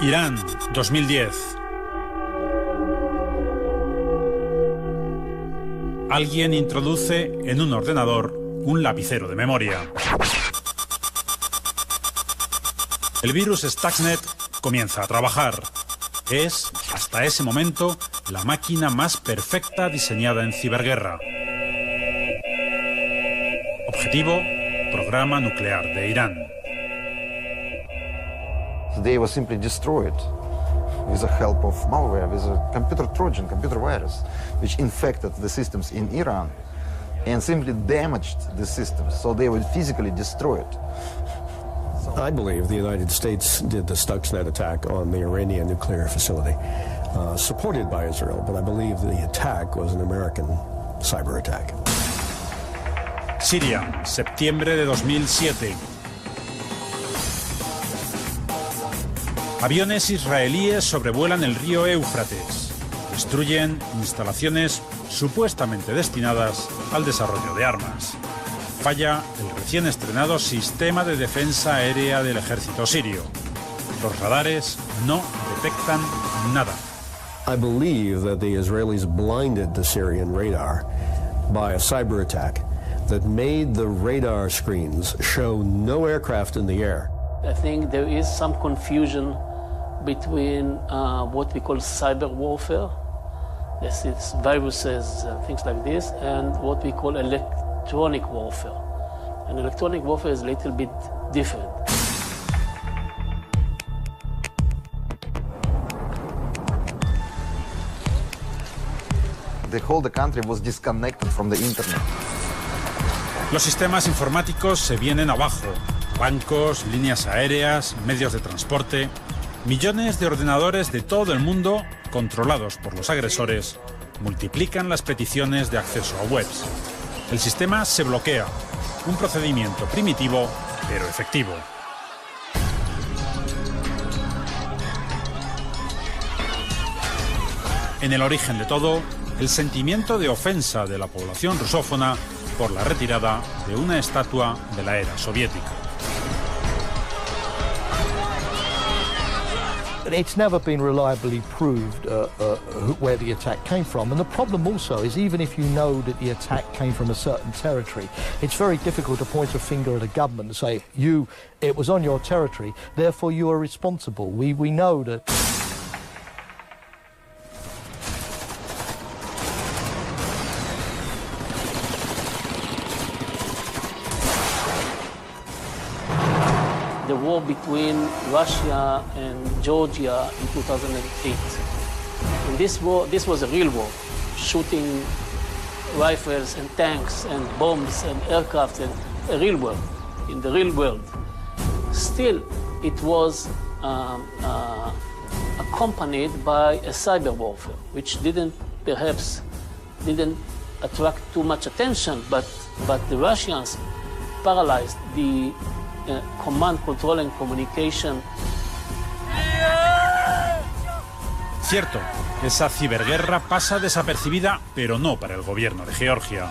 Irán, 2010. Alguien introduce en un ordenador un lapicero de memoria. El virus Stuxnet comienza a trabajar. Es, hasta ese momento, la máquina más perfecta diseñada en ciberguerra. Objetivo: programa nuclear de Irán. They were simply destroyed with the help of malware, with a computer Trojan, computer virus, which infected the systems in Iran and simply damaged the systems, so they were physically destroyed. I believe the United States did the Stuxnet attack on the Iranian nuclear facility, supported by Israel, but I believe the attack was an American cyber attack. Siria, septiembre de 2007. Aviones israelíes sobrevuelan el río Éufrates. Destruyen instalaciones supuestamente destinadas al desarrollo de armas. Falla el recién estrenado sistema de defensa aérea del ejército sirio. Los radares no detectan nada. I believe that the Israelis blinded the Syrian radar by a cyber attack that made the radar screens show no aircraft in the air. I think there is some confusion between what we call cyber warfare, this is viruses and things like this, and what we call electronic warfare. And electronic warfare is a little bit different. The whole country was disconnected from the internet. Los sistemas informáticos se vienen abajo. Bancos, líneas aéreas, medios de transporte. Millones de ordenadores de todo el mundo, controlados por los agresores, multiplican las peticiones de acceso a webs. El sistema se bloquea. Un procedimiento primitivo, pero efectivo. En el origen de todo, el sentimiento de ofensa de la población rusófona por la retirada de una estatua de la era soviética. It's never been reliably proved where the attack came from. And the problem also is, even if you know that the attack came from a certain territory, it's very difficult to point a finger at a government and say, it was on your territory, therefore you are responsible. We know that... The war between Russia and Georgia in 2008. And this was a real war, shooting rifles and tanks and bombs and aircraft, and a real war, in the real world. Still, it was accompanied by a cyber warfare, which perhaps didn't attract too much attention, but the Russians paralyzed the command, control and communication. Cierto, esa ciberguerra pasa desapercibida, pero no para el gobierno de Georgia.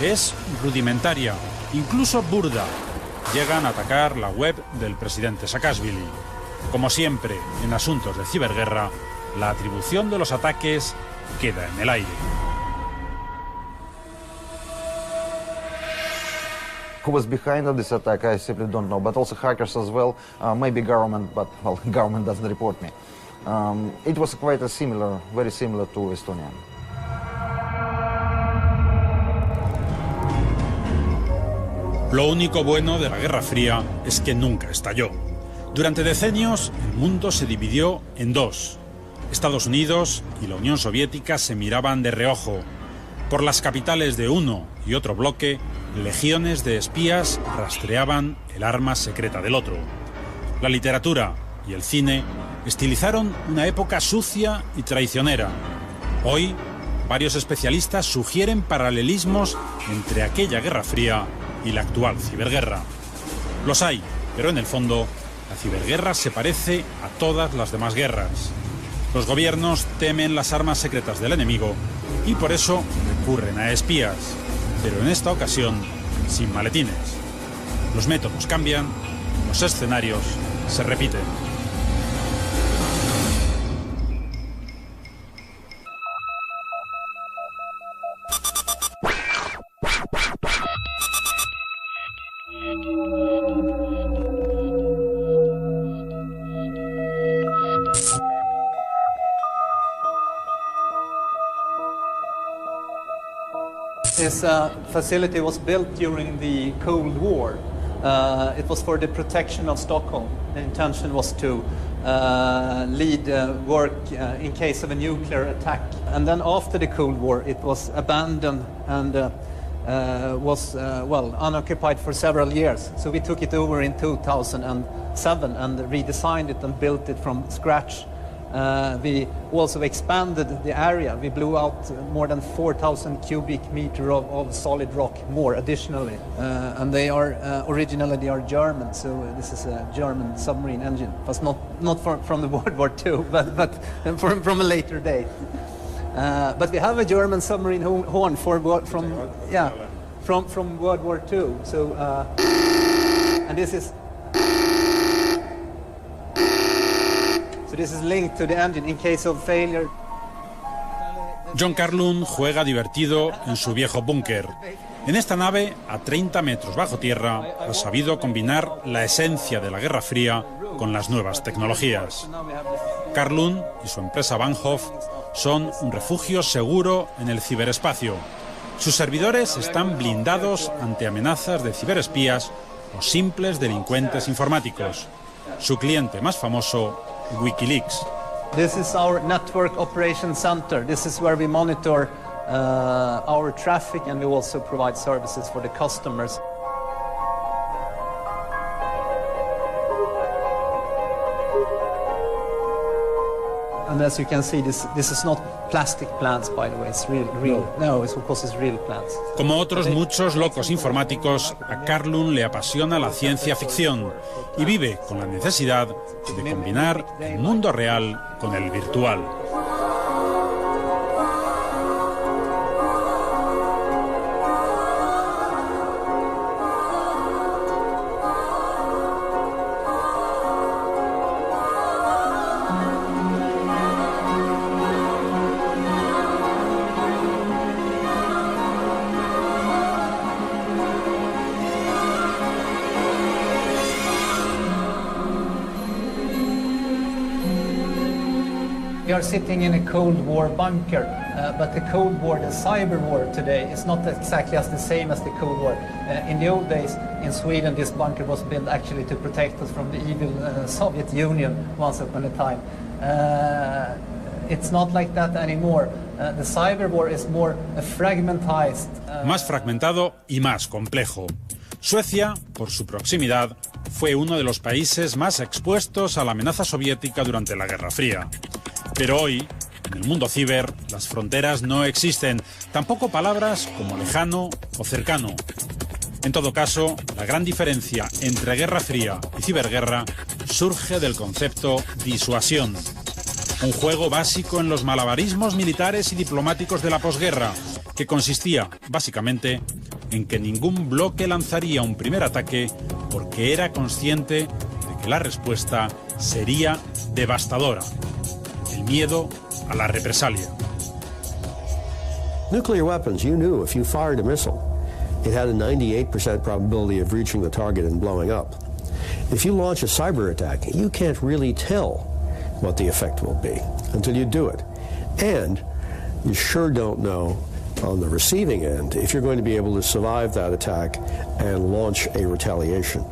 Es rudimentaria, incluso burda. Llegan a atacar la web del presidente Saakashvili. Como siempre, en asuntos de ciberguerra, la atribución de los ataques queda en el aire. Who was behind of this attack, I simply don't know, but also hackers as well, maybe government, but well, government doesn't report me. It was quite very similar to Estonia. Lo único bueno de la Guerra Fría es que nunca estalló. Durante decenios, el mundo se dividió en dos. Estados Unidos y la Unión Soviética se miraban de reojo. Por las capitales de uno y otro bloque, legiones de espías rastreaban el arma secreta del otro. La literatura y el cine estilizaron una época sucia y traicionera. Hoy, varios especialistas sugieren paralelismos entre aquella Guerra Fría y la actual ciberguerra. Los hay, pero en el fondo, la ciberguerra se parece a todas las demás guerras. Los gobiernos temen las armas secretas del enemigo y por eso recurren a espías, pero en esta ocasión sin maletines. Los métodos cambian, los escenarios se repiten. This facility was built during the Cold War. It was for the protection of Stockholm. The intention was to lead work in case of a nuclear attack. And then after the Cold War, it was abandoned and was, unoccupied for several years. So we took it over in 2007 and redesigned it and built it from scratch. We also expanded the area. We blew out more than 4,000 cubic meters of solid rock more additionally. And they are, originally they are German, so this is a German submarine engine. But not from the World War II, but from a later date. But we have a German submarine horn from World War II. So, and this is linked to the engine in case of failure. John Carlund juega divertido en su viejo búnker. En esta nave, a 30 metros bajo tierra, ha sabido combinar la esencia de la Guerra Fría con las nuevas tecnologías. Carlund y su empresa Bahnhof son un refugio seguro en el ciberespacio. Sus servidores están blindados ante amenazas de ciberespías o simples delincuentes informáticos. Su cliente más famoso, WikiLeaks. This is our network operations center. This is where we monitor our traffic and we also provide services for the customers. And as you can see, this is not plastic plants, by the way. It's real. No, it's because it's real plants. Como otros muchos locos informáticos, a Carlund le apasiona la ciencia ficción y vive con la necesidad de combinar el mundo real con el virtual. We are sitting in a Cold War bunker, but the Cold War, the cyber war today, is not exactly as the same as the Cold War. In the old days, in Sweden, this bunker was built actually to protect us from the evil Soviet Union once upon a time. It's not like that anymore. The cyber war is more fragmentized. Más fragmentado y más complejo. Suecia, por su proximidad, fue uno de los países más expuestos a la amenaza soviética durante la Guerra Fría. Pero hoy, en el mundo ciber, las fronteras no existen, tampoco palabras como lejano o cercano. En todo caso, la gran diferencia entre Guerra Fría y ciberguerra surge del concepto disuasión. Un juego básico en los malabarismos militares y diplomáticos de la posguerra, que consistía, básicamente, en que ningún bloque lanzaría un primer ataque porque era consciente de que la respuesta sería devastadora. El miedo a la represalia. Nuclear weapons, you knew if you fired a missile, it had a 98% probability of reaching the target and blowing up. If you launch a cyber attack, you can't really tell what the effect will be until you do it. And you sure don't know on the receiving end if you're going to be able to survive that attack and launch a retaliation.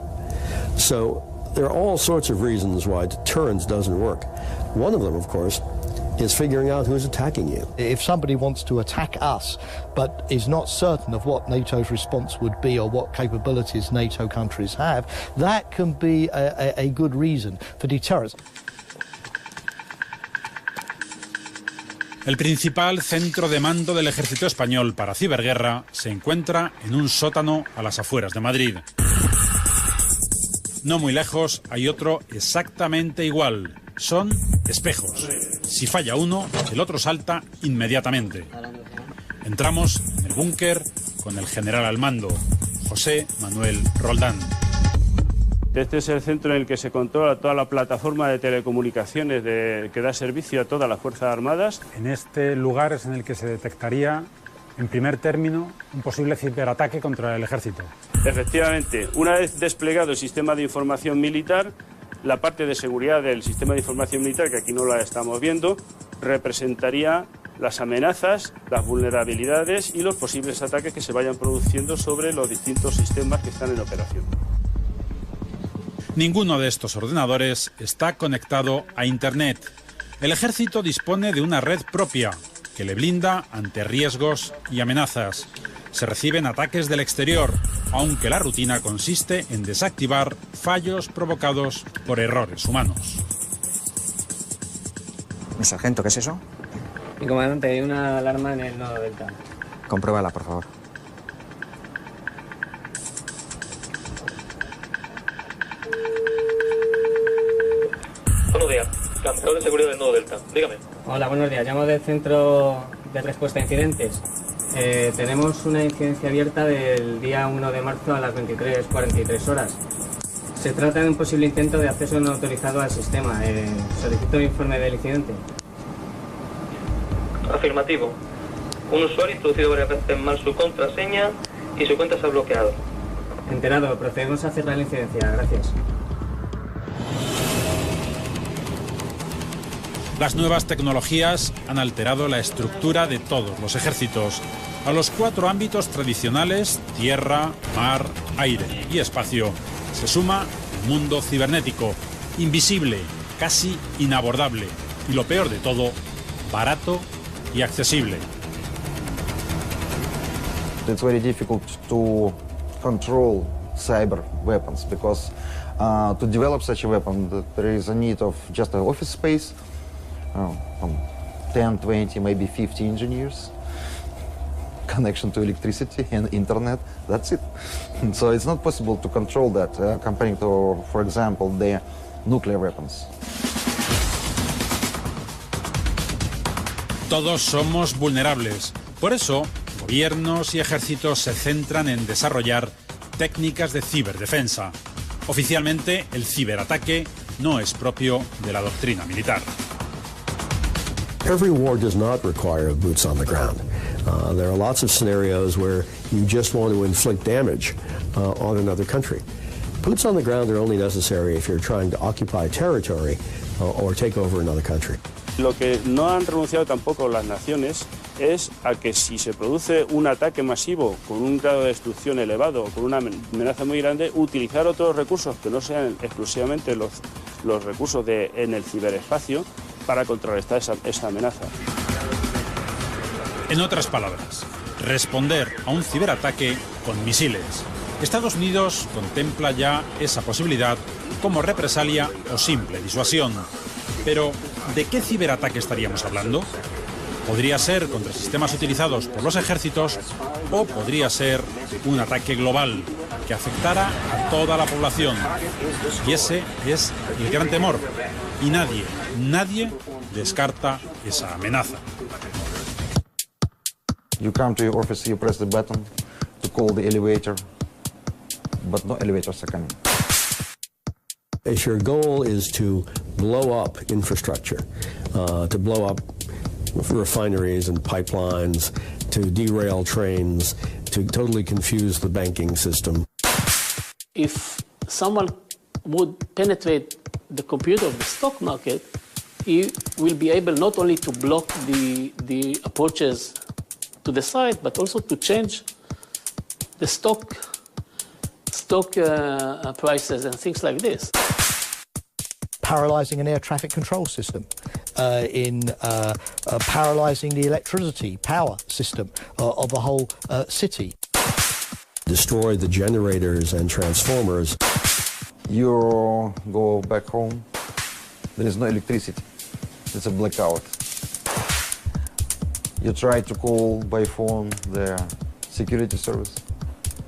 So there are all sorts of reasons why deterrence doesn't work. One of them, of course, is figuring out who's attacking you. If somebody wants to attack us but is not certain of what NATO's response would be or what capabilities NATO countries have, that can be a good reason for deterrence. El principal centro de mando del ejército español para ciberguerra se encuentra en un sótano a las afueras de Madrid. No muy lejos hay otro exactamente igual. Son espejos. Si falla uno, el otro salta inmediatamente. Entramos en el búnker con el general al mando, José Manuel Roldán. Este es el centro en el que se controla toda la plataforma de telecomunicaciones que da servicio a todas las Fuerzas Armadas. En este lugar es en el que se detectaría, en primer término, un posible ciberataque contra el ejército. Efectivamente, una vez desplegado el sistema de información militar, la parte de seguridad del sistema de información militar, que aquí no la estamos viendo, representaría las amenazas, las vulnerabilidades y los posibles ataques que se vayan produciendo sobre los distintos sistemas que están en operación. Ninguno de estos ordenadores está conectado a Internet. El ejército dispone de una red propia que le blinda ante riesgos y amenazas. Se reciben ataques del exterior, aunque la rutina consiste en desactivar fallos provocados por errores humanos. Sargento, ¿qué es eso? Mi comandante, hay una alarma en el nodo Delta. Compruébala, por favor. Buenos días, capitán de seguridad del nodo Delta. Dígame. Hola, buenos días. Llamo del Centro de Respuesta a Incidentes. Tenemos una incidencia abierta del día 1 de marzo a las 23:43 horas. Se trata de un posible intento de acceso no autorizado al sistema. Solicito un informe del incidente. Afirmativo. Un usuario ha introducido varias veces mal su contraseña y su cuenta se ha bloqueado. Enterado. Procedemos a cerrar la incidencia. Gracias. Las nuevas tecnologías han alterado la estructura de todos los ejércitos. A los 4 ámbitos tradicionales, tierra, mar, aire y espacio, se suma el mundo cibernético, invisible, casi inabordable y, lo peor de todo, barato y accesible. It's very difficult to control cyber weapons because to develop such a weapon, there is a need of just an office space, from 10, 20, maybe 50 engineers, connection to electricity and internet, that's it. So it's not possible to control that comparing to, for example, the nuclear weapons. Todos somos vulnerables. Por eso, gobiernos y ejércitos se centran en desarrollar técnicas de ciberdefensa. Oficialmente, el ciberataque no es propio de la doctrina militar. Every war does not require boots on the ground. There are lots of scenarios where you just want to inflict damage on another country. Boots on the ground are only necessary if you're trying to occupy territory or take over another country. Lo que no han renunciado tampoco las naciones es a que si se produce un ataque masivo con un grado de destrucción elevado o con una amenaza muy grande, utilizar otros recursos que no sean exclusivamente los recursos en el ciberespacio para contrarrestar esa amenaza. En otras palabras, responder a un ciberataque con misiles. Estados Unidos contempla ya esa posibilidad como represalia o simple disuasión. Pero, ¿de qué ciberataque estaríamos hablando? Podría ser contra sistemas utilizados por los ejércitos o podría ser un ataque global que afectara a toda la población. Y ese es el gran temor. Y nadie descarta esa amenaza. You come to your office, you press the button to call the elevator, but no elevators are coming. If your goal is to blow up infrastructure, to blow up refineries and pipelines, to derail trains, to totally confuse the banking system. If someone would penetrate the computer of the stock market, he will be able not only to block the approaches to the site, but also to change the stock prices and things like this. Paralysing an air traffic control system, paralysing the electricity power system of a whole city. Destroy the generators and transformers. You go back home, there is no electricity. It's a blackout. You try to call by phone the security service.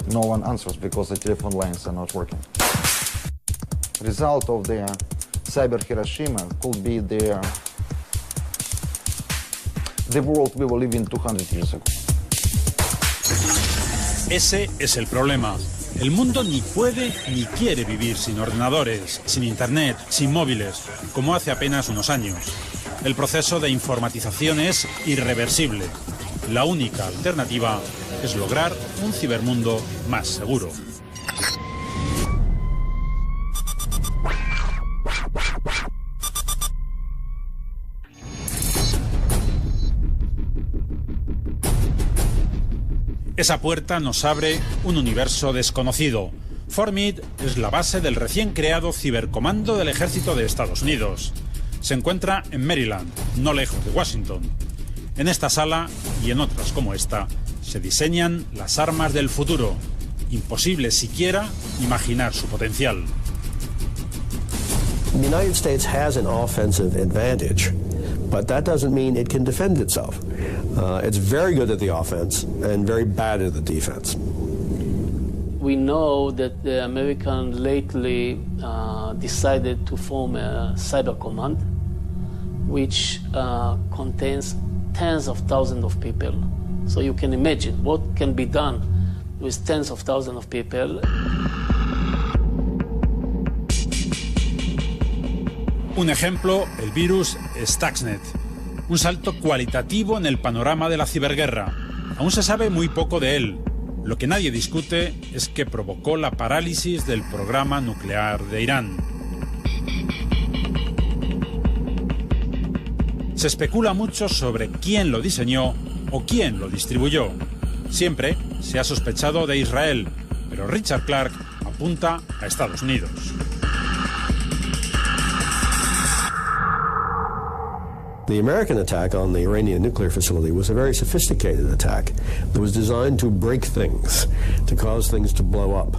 No one answers because the telephone lines are not working. Result of the cyber Hiroshima could be the world we were living 200 years ago. Ese es el problema. El mundo ni puede ni quiere vivir sin ordenadores, sin internet, sin móviles, como hace apenas unos años. El proceso de informatización es irreversible. La única alternativa es lograr un cibermundo más seguro. Esa puerta nos abre un universo desconocido. Fort Meade es la base del recién creado Cibercomando del Ejército de Estados Unidos. Se encuentra en Maryland, no lejos de Washington. En esta sala y en otras como esta, se diseñan las armas del futuro. Imposible siquiera imaginar su potencial. The United States has an offensive advantage, but that doesn't mean it can defend itself. It's very good at the offense and very bad at the defense. We know that the Americans lately decided to form a cyber command, which contains tens of thousands of people. So you can imagine what can be done with tens of thousands of people. Un ejemplo, el virus Stuxnet. Un salto cualitativo en el panorama de la ciberguerra. Aún se sabe muy poco de él. Lo que nadie discute es que provocó la parálisis del programa nuclear de Irán. Se especula mucho sobre quién lo diseñó o quién lo distribuyó. Siempre se ha sospechado de Israel, pero Richard Clarke apunta a Estados Unidos. The American attack on the Iranian nuclear facility was a very sophisticated attack that was designed to break things, to cause things to blow up,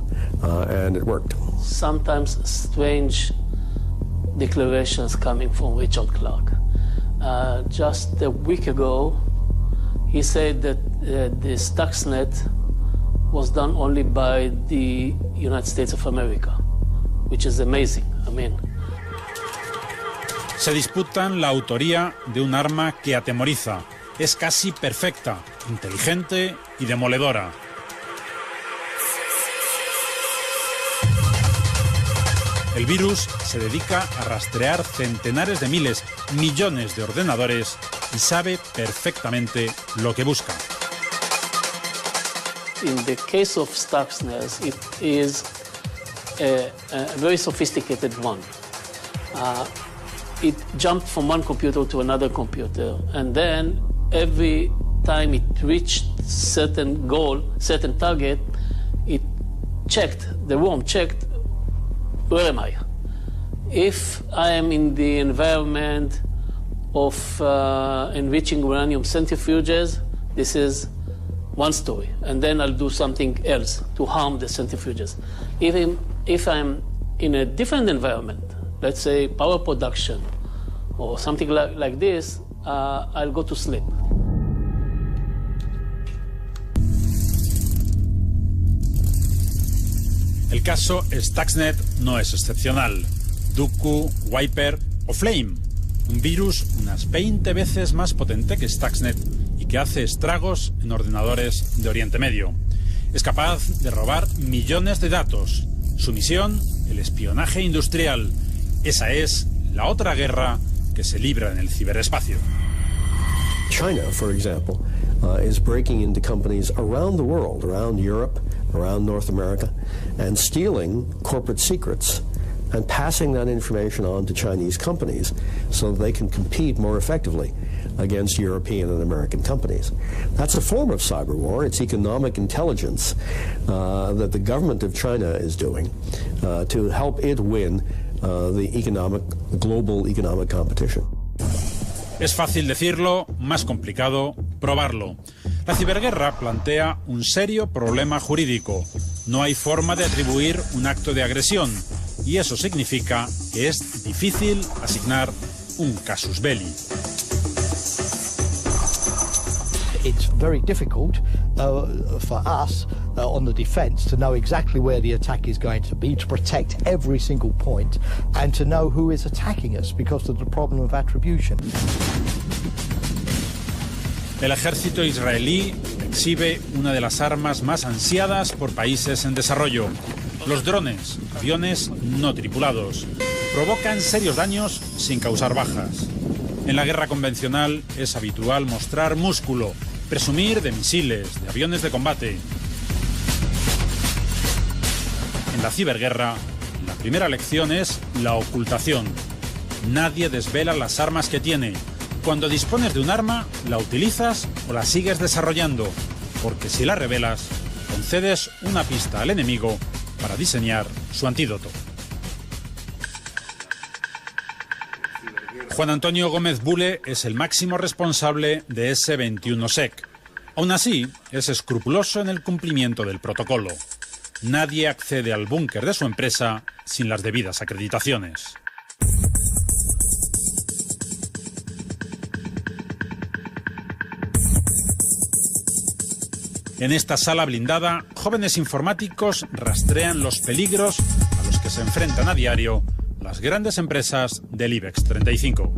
and it worked. Sometimes strange declarations coming from Richard Clarke. Just a week ago, he said that the Stuxnet was done only by the United States of America, which is amazing. I mean, se disputan la autoría de un arma que atemoriza. Es casi perfecta, inteligente y demoledora. El virus se dedica a rastrear centenares de miles, millones de ordenadores y sabe perfectamente lo que busca. In the case of Stuxnet, it is a very sophisticated one. It jumped from one computer to another computer, and then every time it reached certain goal, certain target, it checked, the worm checked, where am I? If I am in the environment of enriching uranium centrifuges, this is one story, and then I'll do something else to harm the centrifuges. Even if I'm in a different environment, let's say power production or something like this, I'll go to sleep. El caso Stuxnet no es excepcional. Duqu, Wiper o Flame, un virus unas 20 veces más potente que Stuxnet y que hace estragos en ordenadores de Oriente Medio. Es capaz de robar millones de datos. Su misión, el espionaje industrial. Esa es la otra guerra que se libra en el ciberespacio. China, for example, is breaking into companies around the world, around Europe, around North America, and stealing corporate secrets and passing that information on to Chinese companies so that they can compete more effectively against European and American companies. That's a form of cyber war. It's economic intelligence that the government of China is doing to help it win the global economic competition. Es fácil decirlo, más complicado probarlo. La ciberguerra plantea un serio problema jurídico. No hay forma de atribuir un acto de agresión y eso significa que es difícil asignar un casus belli. It's very difficult for us on the defence to know exactly where the attack is going to be, to protect every single point, and to know who is attacking us because of the problem of attribution. El ejército israelí exhibe una de las armas más ansiadas por países en desarrollo. Los drones, aviones no tripulados, provocan serios daños sin causar bajas. En la guerra convencional es habitual mostrar músculo, presumir de misiles, de aviones de combate. En la ciberguerra, la primera lección es la ocultación. Nadie desvela las armas que tiene. Cuando dispones de un arma, la utilizas o la sigues desarrollando. porque si la revelas, concedes una pista al enemigo para diseñar su antídoto. Juan Antonio Gómez Bule es el máximo responsable de S21sec. Aún así, es escrupuloso en el cumplimiento del protocolo. Nadie accede al búnker de su empresa sin las debidas acreditaciones. En esta sala blindada, jóvenes informáticos rastrean los peligros a los que se enfrentan a diario las grandes empresas del IBEX 35.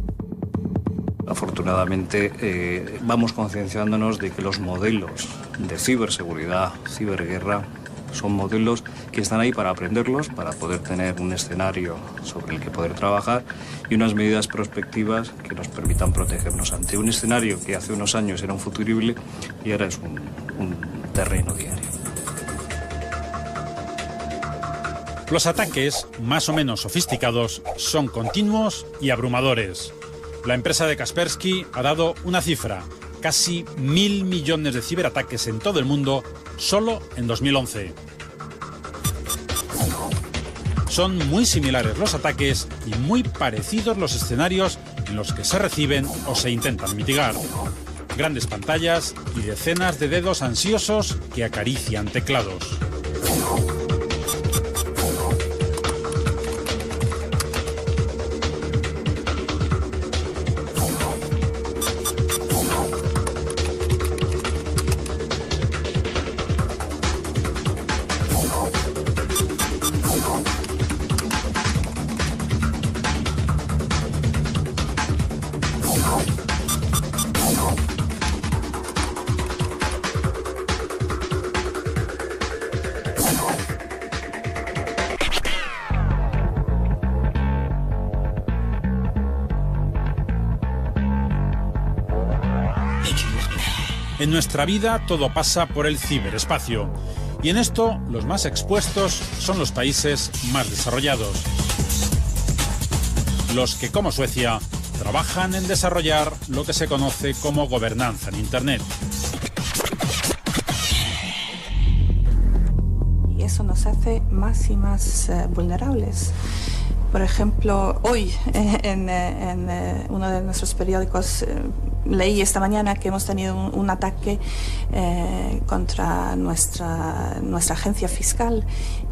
Afortunadamente vamos concienciándonos de que los modelos de ciberseguridad, ciberguerra, son modelos que están ahí para aprenderlos, para poder tener un escenario sobre el que poder trabajar y unas medidas prospectivas que nos permitan protegernos ante un escenario que hace unos años era un futurible y ahora es un terreno diario. Los ataques, más o menos sofisticados, son continuos y abrumadores. La empresa de Kaspersky ha dado una cifra: casi 1.000 millones de ciberataques en todo el mundo solo en 2011. Son muy similares los ataques y muy parecidos los escenarios en los que se reciben o se intentan mitigar. Grandes pantallas y decenas de dedos ansiosos que acarician teclados. En nuestra vida todo pasa por el ciberespacio, y en esto los más expuestos son los países más desarrollados. Los que, como Suecia, trabajan en desarrollar lo que se conoce como gobernanza en Internet. Y eso nos hace más y más vulnerables. Por ejemplo, hoy en uno de nuestros periódicos leí esta mañana que hemos tenido un ataque contra nuestra agencia fiscal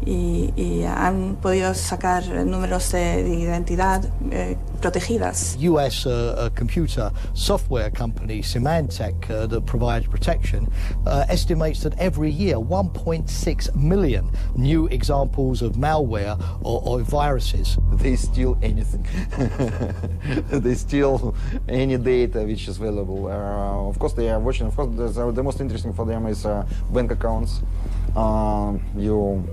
y han podido sacar números de identidad protegidas. US computer software company Symantec that provides protection estimates that every year 1.6 million new examples of malware or viruses. They steal anything. They steal any data which is available. Of course, they are watching. Of course, the most interesting for them is bank accounts, your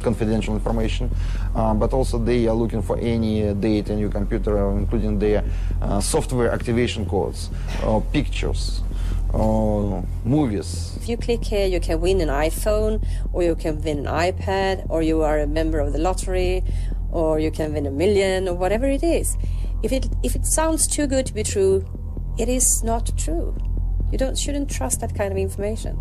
confidential information, but also they are looking for any data in your computer, including their software activation codes, pictures, movies. If you click here, you can win an iPhone, or you can win an iPad, or you are a member of the lottery, or you can win $1 million, or whatever it is. If it sounds too good to be true, it is not true. You shouldn't trust that kind of information.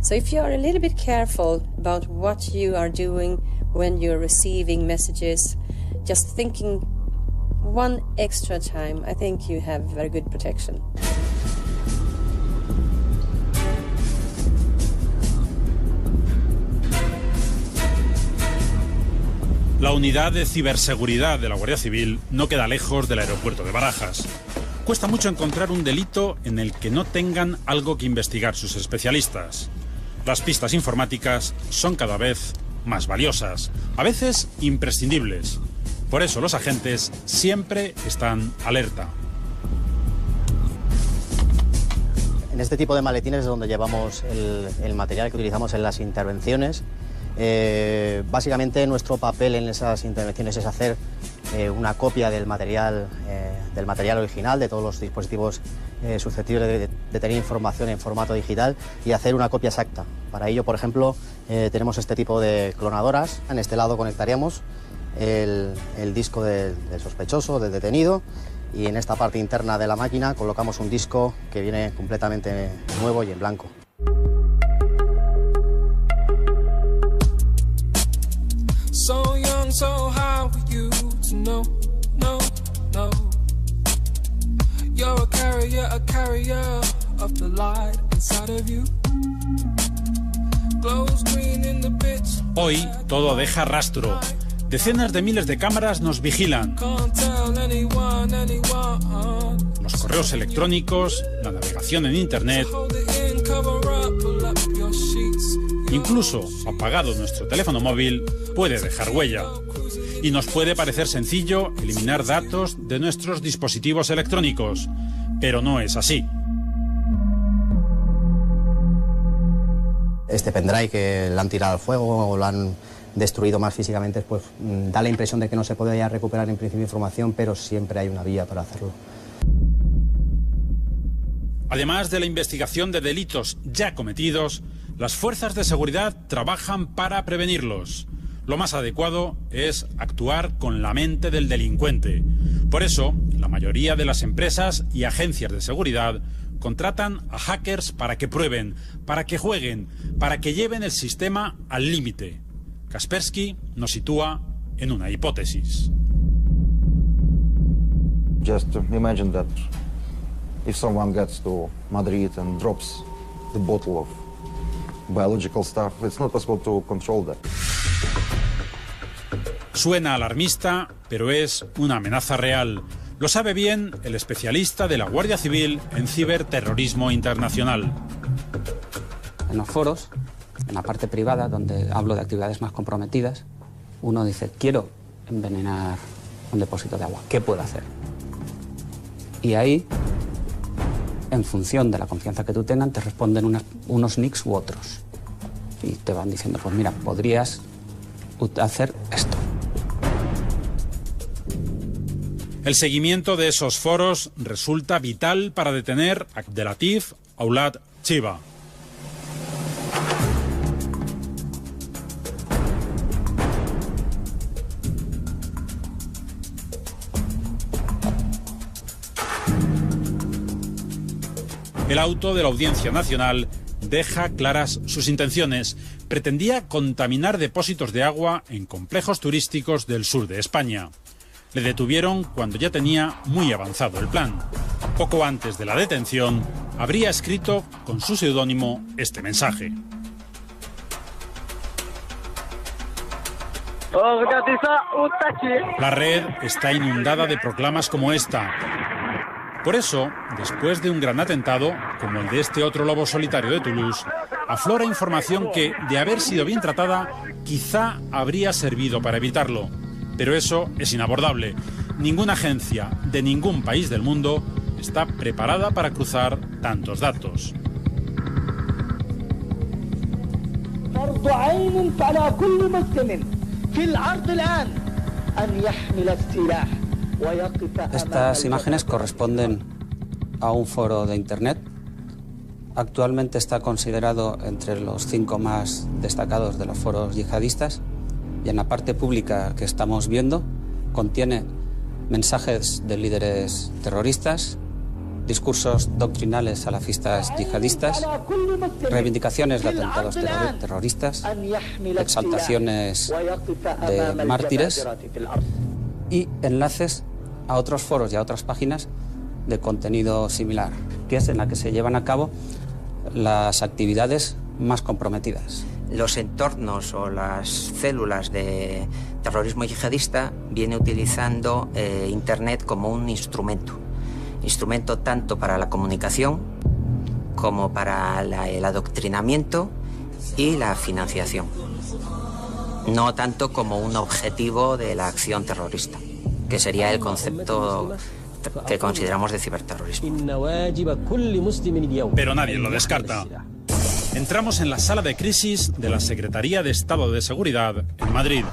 So if you are a little bit careful about what you are doing when you're receiving messages, just thinking one extra time, I think you have very good protection. La unidad de ciberseguridad de la Guardia Civil no queda lejos del aeropuerto de Barajas. Cuesta mucho encontrar un delito en el que no tengan algo que investigar sus especialistas. Las pistas informáticas son cada vez más valiosas, a veces imprescindibles. Por eso los agentes siempre están alerta. En este tipo de maletines es donde llevamos el material que utilizamos en las intervenciones. Básicamente nuestro papel en esas intervenciones es hacer una copia del material original, de todos los dispositivos susceptibles de tener información en formato digital, y hacer una copia exacta. Para ello, por ejemplo, tenemos este tipo de clonadoras. En este lado conectaríamos el disco del sospechoso, del detenido, y en esta parte interna de la máquina colocamos un disco que viene completamente nuevo y en blanco. So young, so how were you to know? No, no. You're a carrier of the light inside of you. Glows green in the pits. Hoy todo deja rastro. Decenas de miles de cámaras nos vigilan. Los correos electrónicos, la navegación en Internet. Incluso apagado nuestro teléfono móvil puede dejar huella. Y nos puede parecer sencillo eliminar datos de nuestros dispositivos electrónicos, pero no es así. Este pendrive que lo han tirado al fuego o lo han destruido más físicamente, pues da la impresión de que no se podría recuperar en principio información, pero siempre hay una vía para hacerlo. Además de la investigación de delitos ya cometidos, las fuerzas de seguridad trabajan para prevenirlos. Lo más adecuado es actuar con la mente del delincuente. Por eso, la mayoría de las empresas y agencias de seguridad contratan a hackers para que prueben, para que jueguen, para que lleven el sistema al límite. Kaspersky nos sitúa en una hipótesis. Just imagine that if someone gets to Madrid and drops the bottle of biological stuff, it's not possible to control that. Suena alarmista, pero es una amenaza real. Lo sabe bien el especialista de la Guardia Civil en ciberterrorismo internacional. En los foros, en la parte privada, donde hablo de actividades más comprometidas, uno dice, quiero envenenar un depósito de agua, ¿qué puedo hacer? Y ahí, en función de la confianza que tú tengas, te responden unos nicks u otros. Y te van diciendo, pues mira, podrías hacer esto. El seguimiento de esos foros resulta vital para detener a Abdelatif Aulad Chiva. El auto de la Audiencia Nacional deja claras sus intenciones. Pretendía contaminar depósitos de agua en complejos turísticos del sur de España. Le detuvieron cuando ya tenía muy avanzado el plan. Poco antes de la detención, habría escrito con su seudónimo este mensaje. La red está inundada de proclamas como esta. Por eso, después de un gran atentado, como el de este otro lobo solitario de Toulouse, aflora información que, de haber sido bien tratada, quizá habría servido para evitarlo. Pero eso es inabordable. Ninguna agencia de ningún país del mundo está preparada para cruzar tantos datos. Estas imágenes corresponden a un foro de Internet. Actualmente está considerado entre los 5 más destacados de los foros yihadistas. Y en la parte pública que estamos viendo contiene mensajes de líderes terroristas, discursos doctrinales salafistas yihadistas, reivindicaciones de atentados terroristas, exaltaciones de mártires y enlaces a otros foros y a otras páginas de contenido similar, que es en la que se llevan a cabo las actividades más comprometidas. Los entornos o las células de terrorismo yihadista vienen utilizando Internet como un instrumento tanto para la comunicación como para el adoctrinamiento y la financiación, no tanto como un objetivo de la acción terrorista, que sería el concepto que consideramos de ciberterrorismo. Pero nadie lo descarta. Entramos en la sala de crisis de la Secretaría de Estado de Seguridad en Madrid.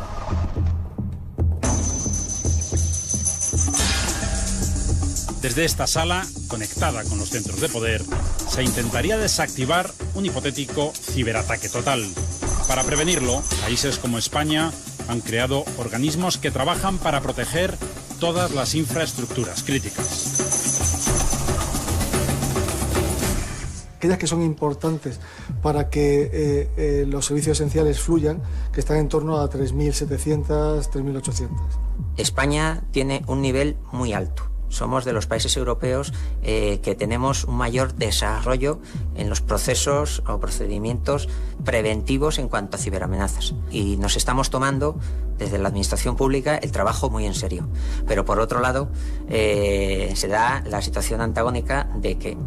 Desde esta sala, conectada con los centros de poder, se intentaría desactivar un hipotético ciberataque total. Para prevenirlo, países como España han creado organismos que trabajan para proteger todas las infraestructuras críticas. aquellas que son importantes para que los servicios esenciales fluyan, que están en torno a 3.700, 3.800. España tiene un nivel muy alto. Somos de los países europeos que tenemos un mayor desarrollo en los procesos o procedimientos preventivos en cuanto a ciberamenazas. Y nos estamos tomando, desde la administración pública, el trabajo muy en serio. Pero por otro lado, se da la situación antagónica de que,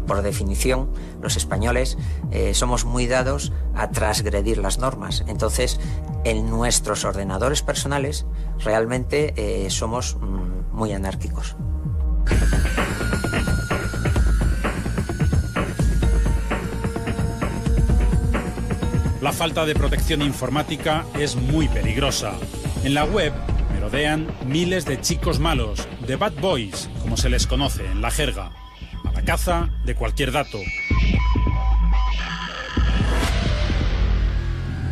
por definición, los españoles somos muy dados a transgredir las normas. Entonces, en nuestros ordenadores personales realmente somos muy anárquicos. La falta de protección informática es muy peligrosa. En la web merodean miles de chicos malos, de bad boys, como se les conoce en la jerga, a la caza de cualquier dato.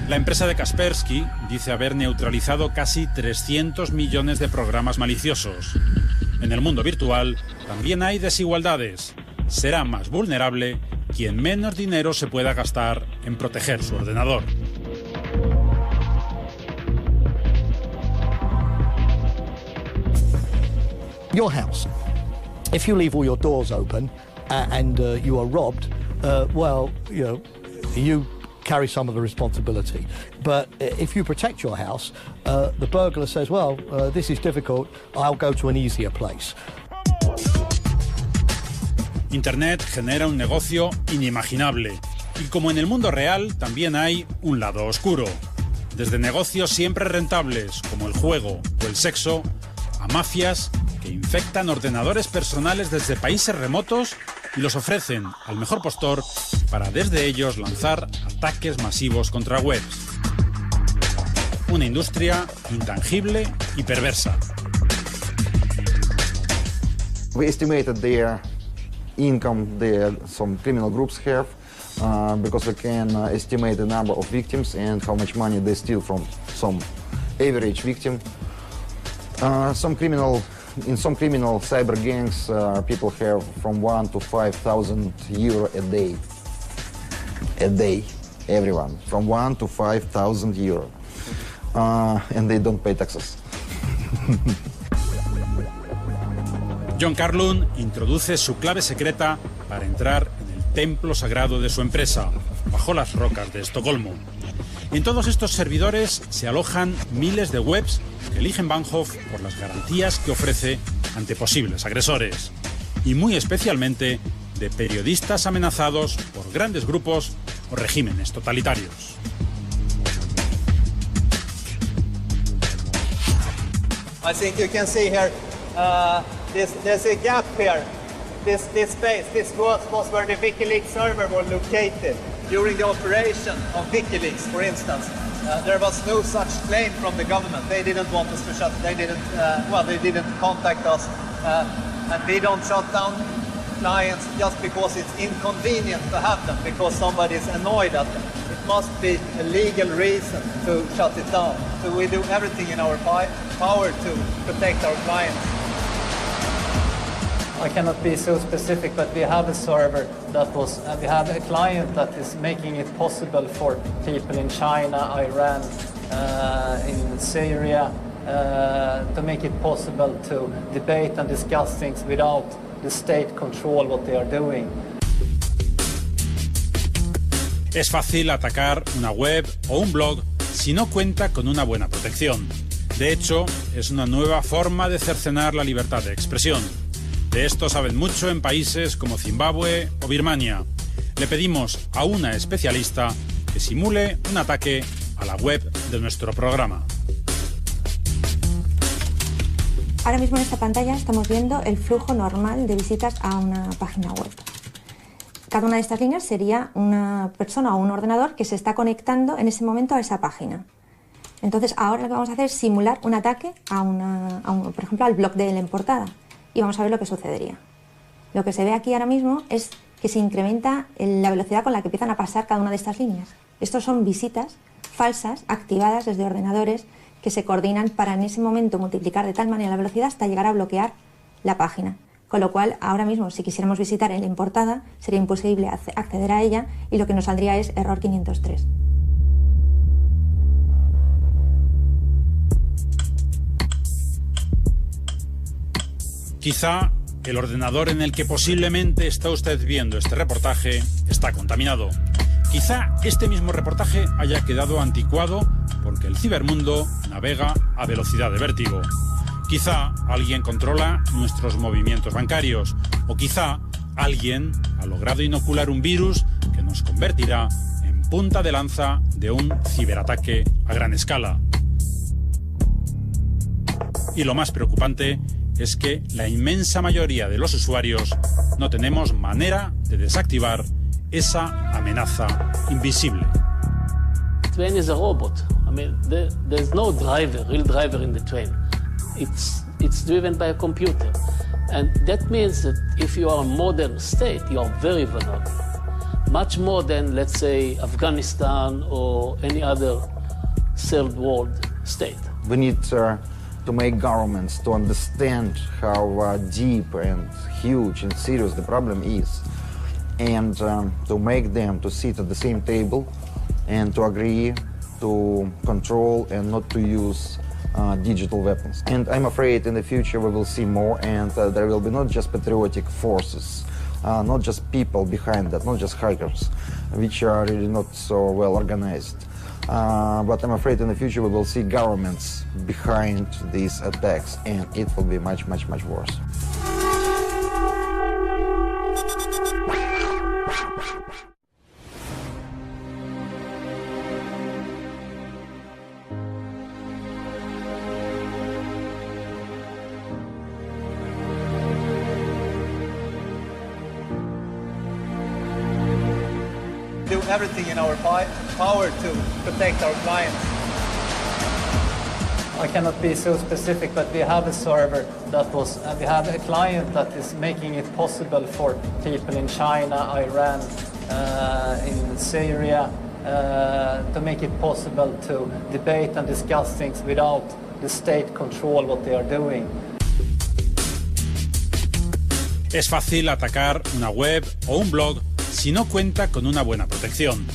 La empresa de Kaspersky dice haber neutralizado casi 300 millones de programas maliciosos. En el mundo virtual también hay desigualdades. Será más vulnerable quien menos dinero se pueda gastar en proteger su ordenador. Your house. If you leave all your doors open and you are robbed, well, you carry some of the responsibility. But if you protect your house, the burglar says, well, this is difficult, I'll go to an easier place. Internet genera un negocio inimaginable. Y como en el mundo real, también hay un lado oscuro. Desde negocios siempre rentables, como el juego o el sexo, a mafias que infectan ordenadores personales desde países remotos y los ofrecen al mejor postor para desde ellos lanzar ataques masivos contra webs. Una industria intangible y perversa. We estimated their income some criminal groups have because we can estimate the number of victims and how much money they steal from some average victim. In some criminal cyber gangs, people have from 1,000 to 5,000 euro a day. A day, everyone, from 1,000 to 5,000 euro, and they don't pay taxes. John Carlund introduce su clave secreta para entrar en el templo sagrado de su empresa, bajo las rocas de Estocolmo. En todos estos servidores se alojan miles de webs que eligen Bahnhof por las garantías que ofrece ante posibles agresores, y muy especialmente de periodistas amenazados por grandes grupos o regímenes totalitarios. I think you can see here, there's a gap here. This space, this was where the WikiLeaks server was located. During the operation of WikiLeaks, for instance, there was no such claim from the government. They didn't want us to shut. They didn't contact us, and we don't shut down clients just because it's inconvenient to have them, because somebody is annoyed at them. It must be a legal reason to shut it down. So we do everything in our power to protect our clients. I cannot be so specific, but we have a server that was, we have a client that is making it possible for people in China, Iran, in Syria, to make it possible to debate and discuss things without the state control what they are doing. Es fácil atacar una web o un blog si no cuenta con una buena protección. De hecho, es una nueva forma de cercenar la libertad de expresión. De esto saben mucho en países como Zimbabue o Birmania. Le pedimos a una especialista que simule un ataque a la web de nuestro programa. Ahora mismo en esta pantalla estamos viendo el flujo normal de visitas a una página web. Cada una de estas líneas sería una persona o un ordenador que se está conectando en ese momento a esa página. Entonces ahora lo que vamos a hacer es simular un ataque por ejemplo, al blog de él en portada. Y vamos a ver lo que sucedería. Lo que se ve aquí ahora mismo es que se incrementa la velocidad con la que empiezan a pasar cada una de estas líneas. Estos son visitas falsas activadas desde ordenadores que se coordinan para en ese momento multiplicar de tal manera la velocidad hasta llegar a bloquear la página. Con lo cual, ahora mismo, si quisiéramos visitar en la portada, sería imposible acceder a ella y lo que nos saldría es error 503. Quizá el ordenador en el que posiblemente está usted viendo este reportaje está contaminado. Quizá este mismo reportaje haya quedado anticuado porque el cibermundo navega a velocidad de vértigo. Quizá alguien controla nuestros movimientos bancarios. O quizá alguien ha logrado inocular un virus que nos convertirá en punta de lanza de un ciberataque a gran escala. Y lo más preocupante es que la inmensa mayoría de los usuarios no tenemos manera de desactivar esa amenaza invisible. The train is a robot. I mean, there's no driver, real driver in the train. It's driven by a computer. And that means that if you are a modern state, you are very vulnerable. Much more than, let's say, Afghanistan or any other third world state. We need to make governments to understand how deep and huge and serious the problem is, and to make them to sit at the same table and to agree to control and not to use digital weapons. And I'm afraid in the future we will see more, and there will be not just patriotic forces, not just people behind that, not just hackers, which are really not so well organized. But I'm afraid in the future we will see governments behind these attacks, and it will be much, much, much worse. Do everything in our power to protect our clients. I cannot be so specific, but we have a server we have a client that is making it possible for people in China, Iran, in Syria, to make it possible to debate and discuss things without the state control what they are doing. Es fácil atacar una web o un blog si no cuenta con una buena protección.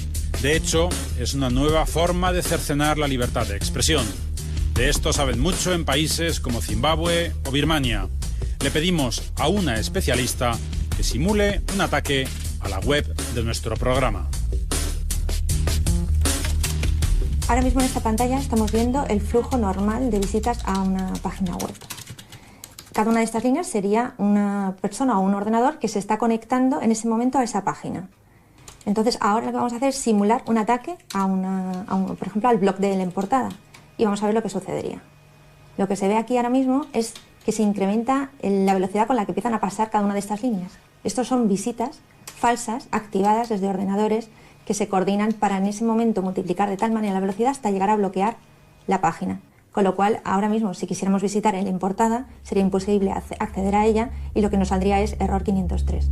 De hecho, es una nueva forma de cercenar la libertad de expresión. De esto saben mucho en países como Zimbabue o Birmania. Le pedimos a una especialista que simule un ataque a la web de nuestro programa. Ahora mismo en esta pantalla estamos viendo el flujo normal de visitas a una página web. Cada una de estas líneas sería una persona o un ordenador que se está conectando en ese momento a esa página. Entonces ahora lo que vamos a hacer es simular un ataque por ejemplo, al blog de la portada, y vamos a ver lo que sucedería. Lo que se ve aquí ahora mismo es que se incrementa la velocidad con la que empiezan a pasar cada una de estas líneas. Estos son visitas falsas activadas desde ordenadores que se coordinan para en ese momento multiplicar de tal manera la velocidad hasta llegar a bloquear la página. Con lo cual, ahora mismo, si quisiéramos visitar en la portada, sería imposible acceder a ella y lo que nos saldría es error 503.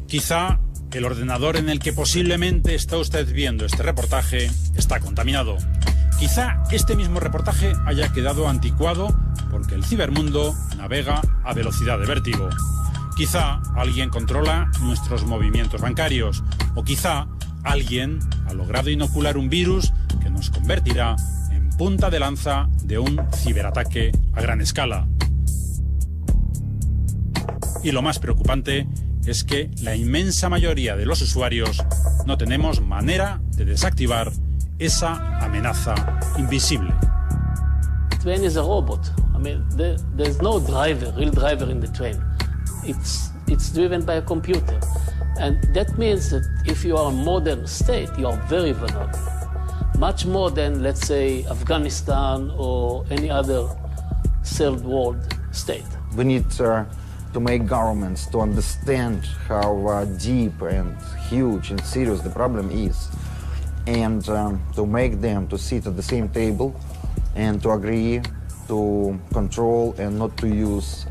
Quizá el ordenador en el que posiblemente está usted viendo este reportaje está contaminado. Quizá este mismo reportaje haya quedado anticuado porque el cibermundo navega a velocidad de vértigo. Quizá alguien controla nuestros movimientos bancarios, o quizá alguien ha logrado inocular un virus que nos convertirá en punta de lanza de un ciberataque a gran escala. Y lo más preocupante es que la inmensa mayoría de los usuarios no tenemos manera de desactivar esa amenaza invisible. The train is a robot. I mean, there's no driver, real driver in the train. It's driven by a computer. And that means that if you are a modern state, you are very vulnerable. Much more than, let's say, Afghanistan or any other third world state. We need to make governments to understand how deep and huge and serious the problem is, and to make them to sit at the same table and to agree to control and not to use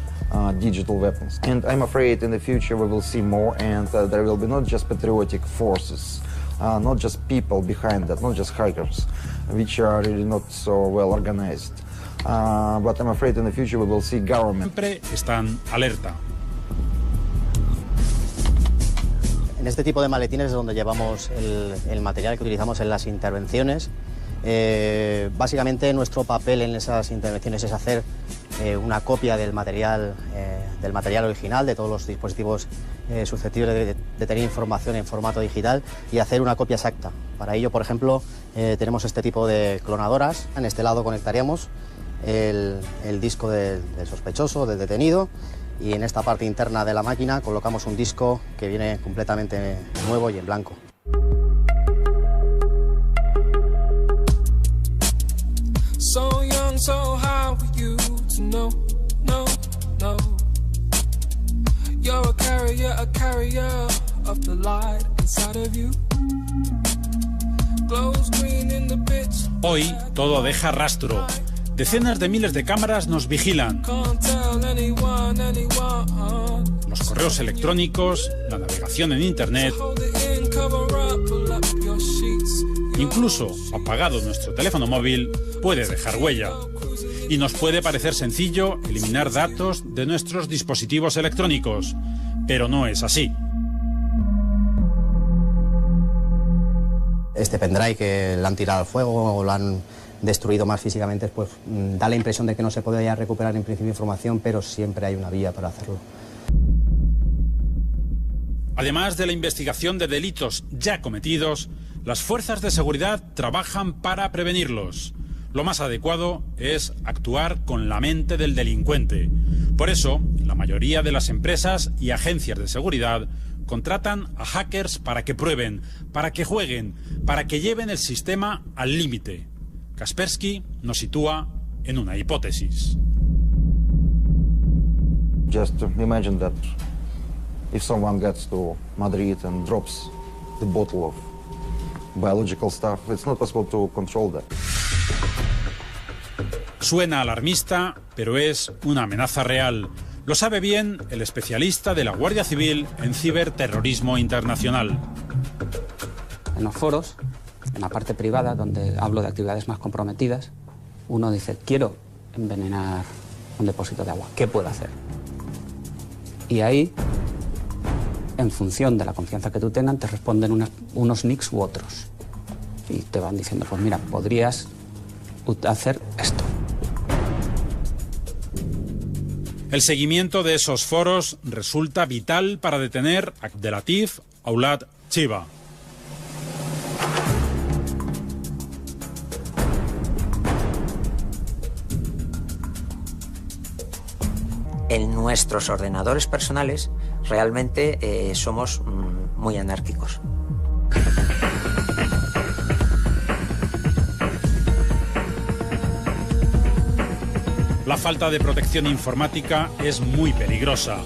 digital weapons. And I'm afraid in the future we will see more, and there will be not just patriotic forces, not just people behind that, not just hackers, which are really not so well organized. But I'm afraid in the future we will see government. Siempre están alerta. En este tipo de maletines es donde llevamos el material que utilizamos en las intervenciones. Básicamente nuestro papel en esas intervenciones es hacer una copia del material original, de todos los dispositivos susceptibles de tener información en formato digital, y hacer una copia exacta. Para ello, por ejemplo, tenemos este tipo de clonadoras. En este lado conectaríamos el disco del sospechoso, del detenido, y en esta parte interna de la máquina colocamos un disco que viene completamente nuevo y en blanco. So young, so how were you to know? No, no. You're a carrier of the light inside of you. Glows green in the bits. Hoy todo deja rastro. Decenas de miles de cámaras nos vigilan. Los correos electrónicos, la navegación en Internet. Incluso apagado nuestro teléfono móvil puede dejar huella. Y nos puede parecer sencillo eliminar datos de nuestros dispositivos electrónicos, pero no es así. Este pendrive que le han tirado al fuego o lo han destruido más físicamente, pues da la impresión de que no se podría recuperar en principio información, pero siempre hay una vía para hacerlo. Además de la investigación de delitos ya cometidos, las fuerzas de seguridad trabajan para prevenirlos. Lo más adecuado es actuar con la mente del delincuente. Por eso, la mayoría de las empresas y agencias de seguridad contratan a hackers para que prueben, para que jueguen, para que lleven el sistema al límite. Kaspersky nos sitúa en una hipótesis. Just imagine that if someone gets to Madrid and drops the bottle of biological stuff, it's not possible to control that. Suena alarmista, pero es una amenaza real. Lo sabe bien el especialista de la Guardia Civil en ciberterrorismo internacional. En los foros, en la parte privada, donde hablo de actividades más comprometidas, uno dice, quiero envenenar un depósito de agua, ¿qué puedo hacer? Y ahí, en función de la confianza que tú tengas, te responden unos nicks u otros. Y te van diciendo, pues mira, podrías hacer esto. El seguimiento de esos foros resulta vital para detener a Abdelatif Aulad Chiva. En nuestros ordenadores personales realmente somos muy anárquicos. La falta de protección informática es muy peligrosa.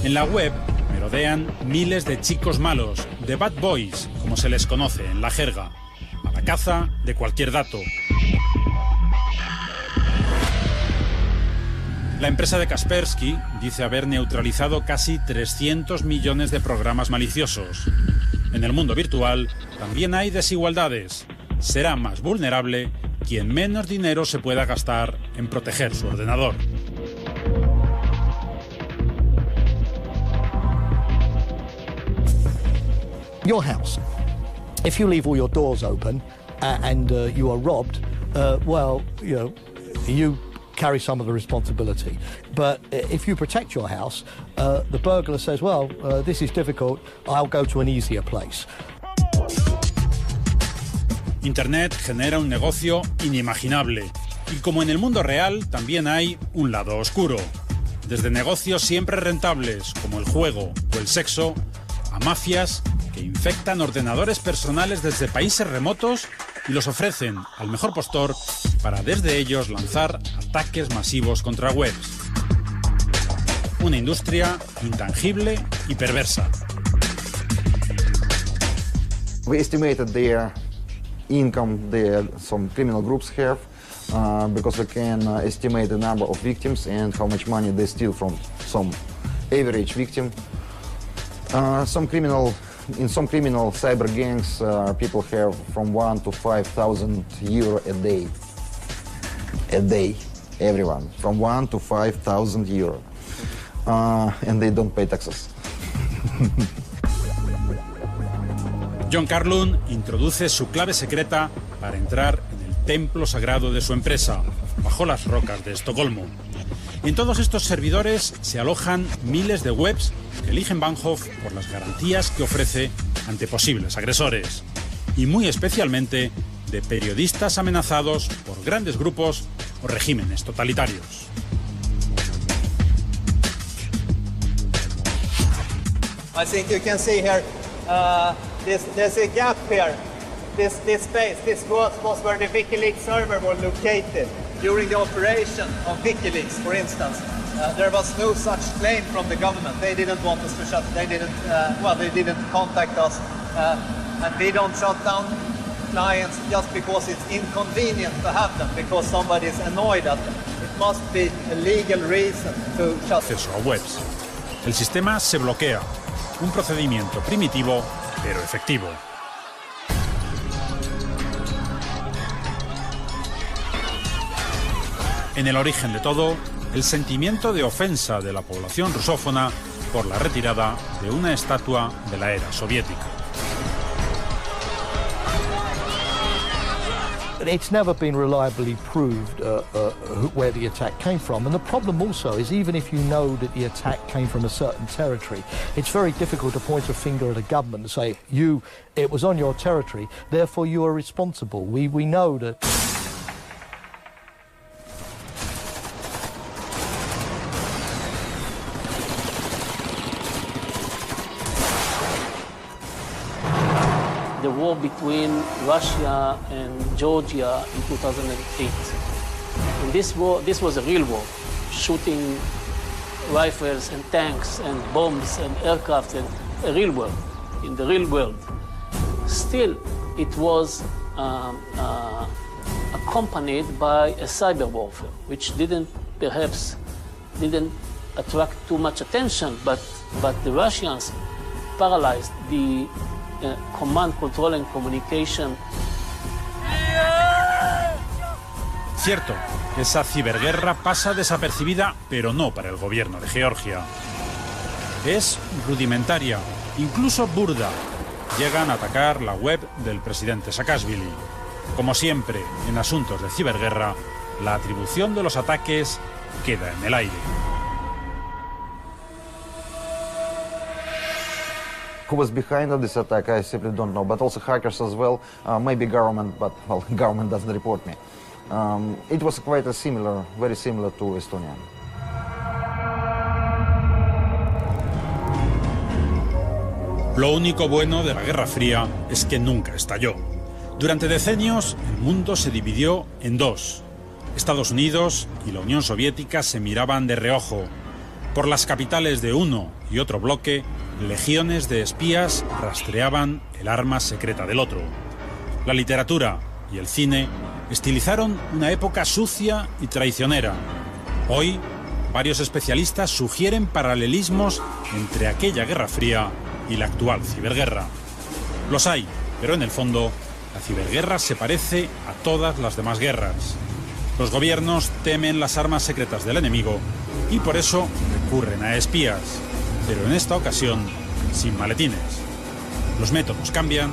En la web merodean miles de chicos malos, de bad boys, como se les conoce en la jerga, a la caza de cualquier dato. La empresa de Kaspersky dice haber neutralizado casi 300 millones de programas maliciosos. En el mundo virtual también hay desigualdades. Será más vulnerable quien menos dinero se pueda gastar en proteger su ordenador. Your house. If you leave all your doors open and you are robbed, well, you carry some of the responsibility. But if you protect your house, the burglar says, well, this is difficult, I'll go to an easier place. Internet genera un negocio inimaginable. Y como en el mundo real, también hay un lado oscuro. Desde negocios siempre rentables, como el juego o el sexo, a mafias que infectan ordenadores personales desde países remotos y los ofrecen al mejor postor para desde ellos lanzar ataques masivos contra webs. Una industria intangible y perversa. We estimated their income some criminal groups have because we can estimate the number of victims and how much money they steal from some average victim. Some criminal in some criminal cyber gangs, people have from 1 to 5,000 euro a day. A day, everyone, from 1 to 5,000 euro. And they don't pay taxes. John Carlund introduce su clave secreta para entrar en el templo sagrado de su empresa, bajo las rocas de Estocolmo. En todos estos servidores se alojan miles de webs que eligen Bahnhof por las garantías que ofrece ante posibles agresores, y muy especialmente de periodistas amenazados por grandes grupos o regímenes totalitarios. I think you can see here, there's a gap here. This space, this was where the WikiLeaks server was located. During the operation of WikiLeaks, for instance, there was no such claim from the government. They didn't want us to shut. They didn't contact us, and we don't shut down clients just because it's inconvenient to have them, because somebody is annoyed at them. It must be a legal reason to shut. Acceso a webs. El sistema se bloquea. Un procedimiento primitivo, pero efectivo. En el origen de todo, el sentimiento de ofensa de la población rusófona por la retirada de una estatua de la era soviética. It's never been reliably proved where the attack came from, and the problem also is even if you know that the attack came from a certain territory, it's very difficult to point a finger at a government and say, it was on your territory, therefore you are responsible. We know that. The war between Russia and Georgia in 2008. And this was a real war, shooting rifles and tanks and bombs and aircraft, and a real war, in the real world. Still, it was accompanied by a cyber warfare, which perhaps didn't attract too much attention, but the Russians paralyzed the command, control and communication. Cierto, esa ciberguerra pasa desapercibida, pero no para el gobierno de Georgia. Es rudimentaria, incluso burda. Llegan a atacar la web del presidente Saakashvili. Como siempre, en asuntos de ciberguerra, la atribución de los ataques queda en el aire. Who was behind of this attack, I simply don't know, but also hackers as well, maybe government, but well, government doesn't report me. It was quite very similar to Estonia. Lo único bueno de la Guerra Fría es que nunca estalló. Durante decenios, el mundo se dividió en dos. Estados Unidos y la Unión Soviética se miraban de reojo. Por las capitales de uno y otro bloque, legiones de espías rastreaban el arma secreta del otro. La literatura y el cine estilizaron una época sucia y traicionera. Hoy, varios especialistas sugieren paralelismos entre aquella Guerra Fría y la actual ciberguerra. Los hay, pero en el fondo, la ciberguerra se parece a todas las demás guerras. Los gobiernos temen las armas secretas del enemigo y por eso recurren a espías, pero en esta ocasión sin maletines. Los métodos cambian,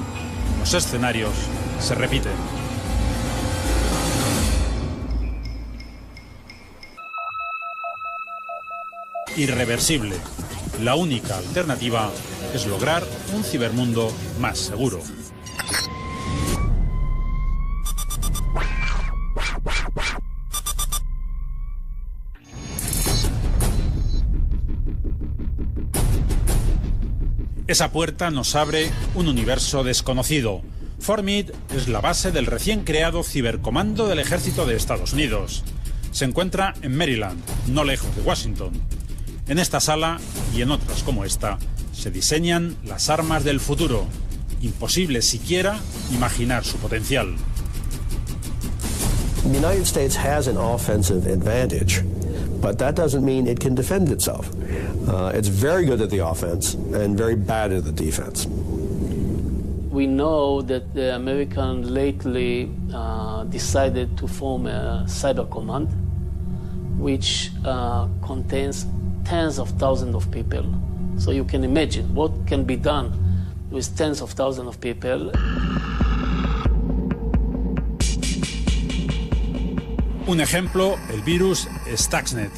los escenarios se repiten. Irreversible. La única alternativa es lograr un cibermundo más seguro. Esa puerta nos abre un universo desconocido. Fort Meade es la base del recién creado Cibercomando del Ejército de Estados Unidos. Se encuentra en Maryland, no lejos de Washington. En esta sala y en otras como esta se diseñan las armas del futuro. Imposible siquiera imaginar su potencial. The United States has an offensive advantage, but that doesn't mean it can defend itself. It's very good at the offense and very bad at the defense. we know that the American lately decided to form a cyber command, which contains tens of thousands of people. So you can imagine what can be done with tens of thousands of people. Un ejemplo, el virus Stuxnet.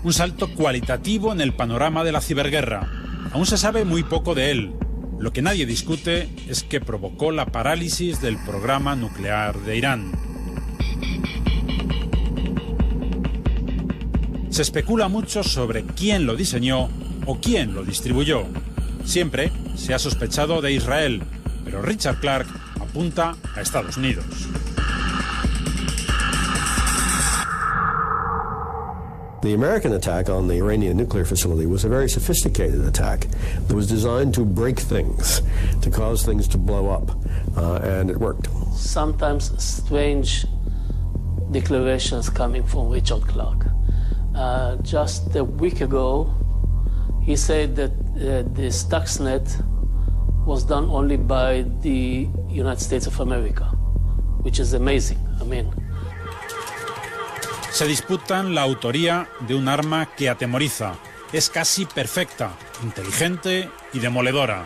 Un salto cualitativo en el panorama de la ciberguerra. Aún se sabe muy poco de él. Lo que nadie discute es que provocó la parálisis del programa nuclear de Irán. Se especula mucho sobre quién lo diseñó o quién lo distribuyó. Siempre se ha sospechado de Israel, pero Richard Clarke apunta a Estados Unidos. The American attack on the Iranian nuclear facility was a very sophisticated attack that was designed to break things, to cause things to blow up, and it worked. Sometimes strange declarations coming from Richard Clarke. Just a week ago, he said that the Stuxnet was done only by the United States of America, which is amazing. I mean, se disputan la autoría de un arma que atemoriza. Es casi perfecta, inteligente y demoledora.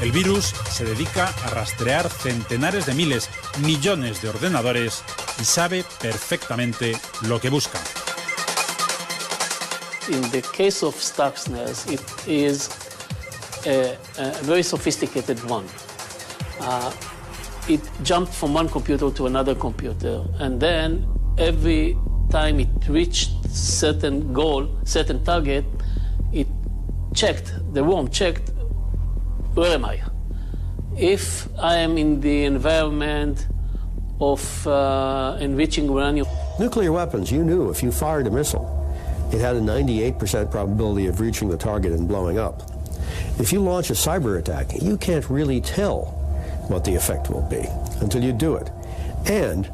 El virus se dedica a rastrear centenares de miles, millones de ordenadores y sabe perfectamente lo que busca. In the case of Stuxnet, it is a very sophisticated one. It jumped from one computer to another computer, and then every time it reached certain goal, certain target, it checked, the worm checked, where am I? If I am in the environment of enriching uranium. Nuclear weapons, you knew if you fired a missile, it had a 98% probability of reaching the target and blowing up. If you launch a cyber attack, you can't really tell what the effect will be until you do it. And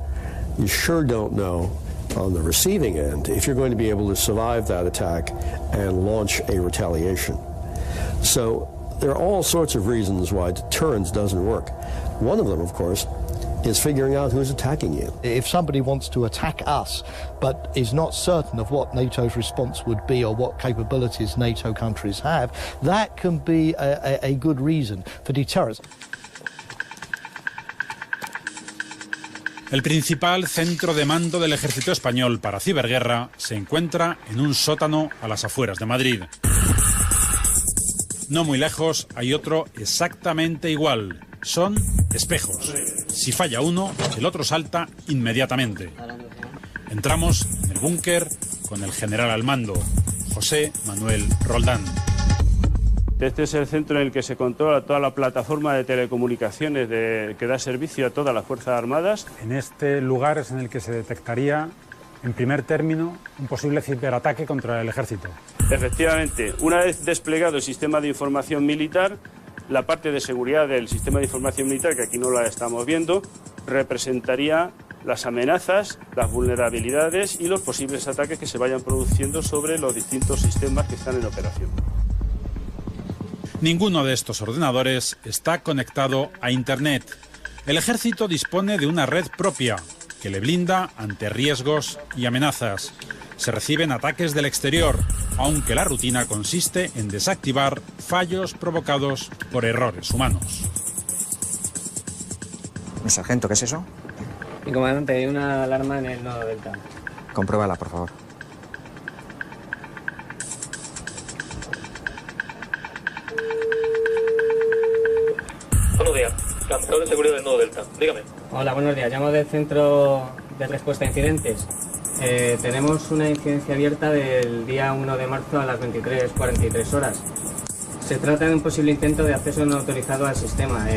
you sure don't know on the receiving end if you're going to be able to survive that attack and launch a retaliation. So there are all sorts of reasons why deterrence doesn't work. One of them, of course, is figuring out who's attacking you. If somebody wants to attack us but is not certain of what NATO's response would be or what capabilities NATO countries have, that can be a good reason for deterrence. El principal centro de mando del ejército español para ciberguerra se encuentra en un sótano a las afueras de Madrid. No muy lejos hay otro exactamente igual. Son espejos. Si falla uno, el otro salta inmediatamente. Entramos en el búnker con el general al mando, José Manuel Roldán. Este es el centro en el que se controla toda la plataforma de telecomunicaciones que da servicio a todas las Fuerzas Armadas. En este lugar es en el que se detectaría, en primer término, un posible ciberataque contra el ejército. Efectivamente, una vez desplegado el sistema de información militar, la parte de seguridad del sistema de información militar, que aquí no la estamos viendo, representaría las amenazas, las vulnerabilidades y los posibles ataques que se vayan produciendo sobre los distintos sistemas que están en operación. Ninguno de estos ordenadores está conectado a Internet. El ejército dispone de una red propia que le blinda ante riesgos y amenazas. Se reciben ataques del exterior, aunque la rutina consiste en desactivar fallos provocados por errores humanos. Mi sargento, ¿qué es eso? Mi comandante, hay una alarma en el nodo Delta. Compruébala, por favor. Buenos días, capitán de seguridad del nodo Delta. Dígame. Hola, buenos días. Llamo del Centro de Respuesta a Incidentes. Tenemos una incidencia abierta del día 1 de marzo a las 23:43 horas. Se trata de un posible intento de acceso no autorizado al sistema.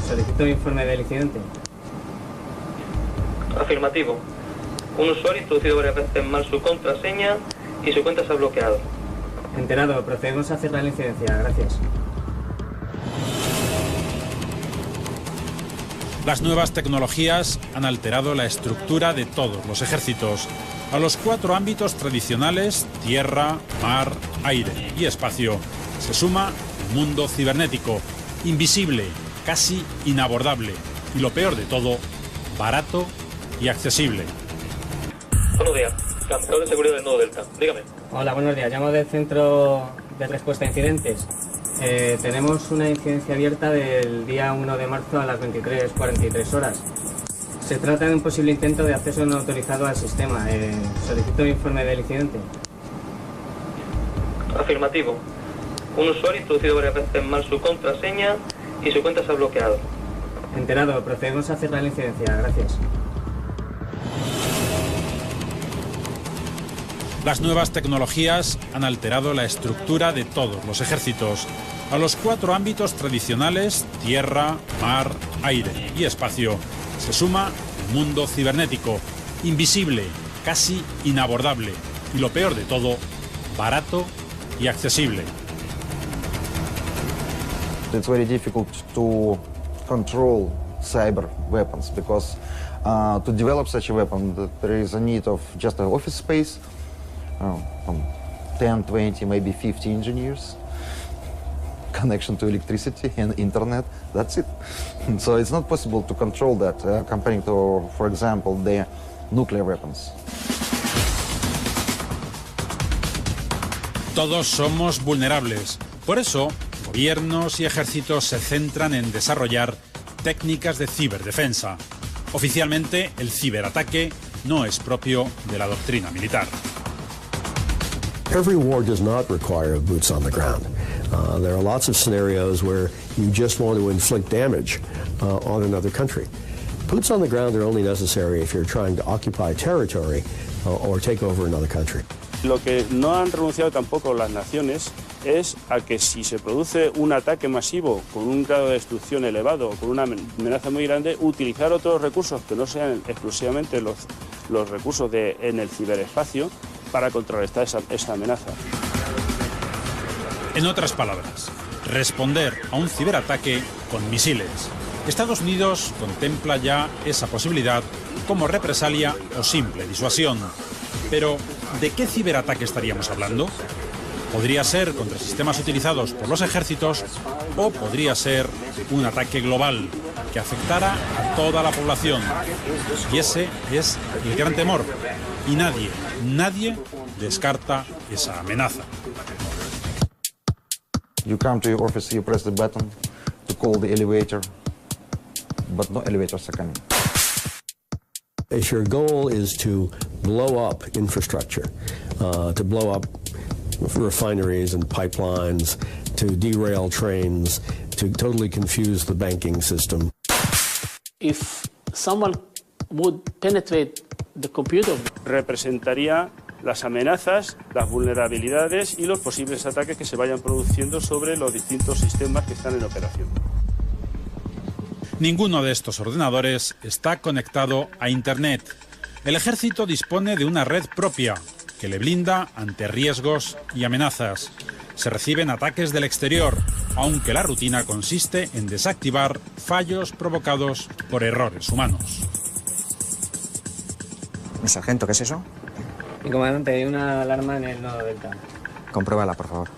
Solicito un informe del incidente. Afirmativo. Un usuario ha introducido varias veces mal su contraseña y su cuenta se ha bloqueado. Enterado. Procedemos a cerrar la incidencia. Gracias. Las nuevas tecnologías han alterado la estructura de todos los ejércitos. A los 4 ámbitos tradicionales, tierra, mar, aire y espacio, se suma el mundo cibernético, invisible, casi inabordable y, lo peor de todo, barato y accesible. Buenos días, campeón de seguridad del Nodo Delta, dígame. Hola, buenos días. Llamo del Centro de Respuesta a Incidentes. Tenemos una incidencia abierta del día 1 de marzo a las 23:43 horas. Se trata de un posible intento de acceso no autorizado al sistema. Solicito un informe del incidente. Afirmativo. Un usuario ha introducido varias veces mal su contraseña y su cuenta se ha bloqueado. Enterado. Procedemos a cerrar la incidencia. Gracias. Las nuevas tecnologías han alterado la estructura de todos los ejércitos. A los 4 ámbitos tradicionales, tierra, mar, aire y espacio, se suma el mundo cibernético, invisible, casi inabordable y, lo peor de todo, barato y accesible. It's very difficult to control cyber weapons because to develop such a weapon there is a need of just an office space, 10, 20, maybe 50 engineers, connection to electricity and internet, that's it. So it's not possible to control that comparing to, for example, the nuclear weapons. Todos somos vulnerables. Por eso, gobiernos y ejércitos se centran en desarrollar técnicas de ciberdefensa. Oficialmente, el ciberataque no es propio de la doctrina militar. Every war does not require boots on the ground. There are lots of scenarios where you just want to inflict damage on another country. Boots on the ground are only necessary if you're trying to occupy territory or take over another country. Lo que no han renunciado tampoco las naciones es a que si se produce un ataque masivo con un grado de destrucción elevado o con una amenaza muy grande, utilizar otros recursos que no sean exclusivamente los recursos en el ciberespacio para contrarrestar esa amenaza. En otras palabras, responder a un ciberataque con misiles. Estados Unidos contempla ya esa posibilidad como represalia o simple disuasión. Pero, ¿de qué ciberataque estaríamos hablando? Podría ser contra sistemas utilizados por los ejércitos o podría ser un ataque global que afectara a toda la población. Y ese es el gran temor. Y nadie descarta esa amenaza. You come to your office, you press the button to call the elevator, but no elevators are coming. If your goal is to blow up infrastructure, to blow up refineries and pipelines, to derail trains, to totally confuse the banking system. If someone would penetrate the computer, representaría las amenazas, las vulnerabilidades y los posibles ataques que se vayan produciendo sobre los distintos sistemas que están en operación. Ninguno de estos ordenadores está conectado a Internet. El ejército dispone de una red propia que le blinda ante riesgos y amenazas. Se reciben ataques del exterior, aunque la rutina consiste en desactivar fallos provocados por errores humanos. Mi sargento, ¿qué es eso? Mi comandante, hay una alarma en el Nodo Delta. Compruébala, por favor.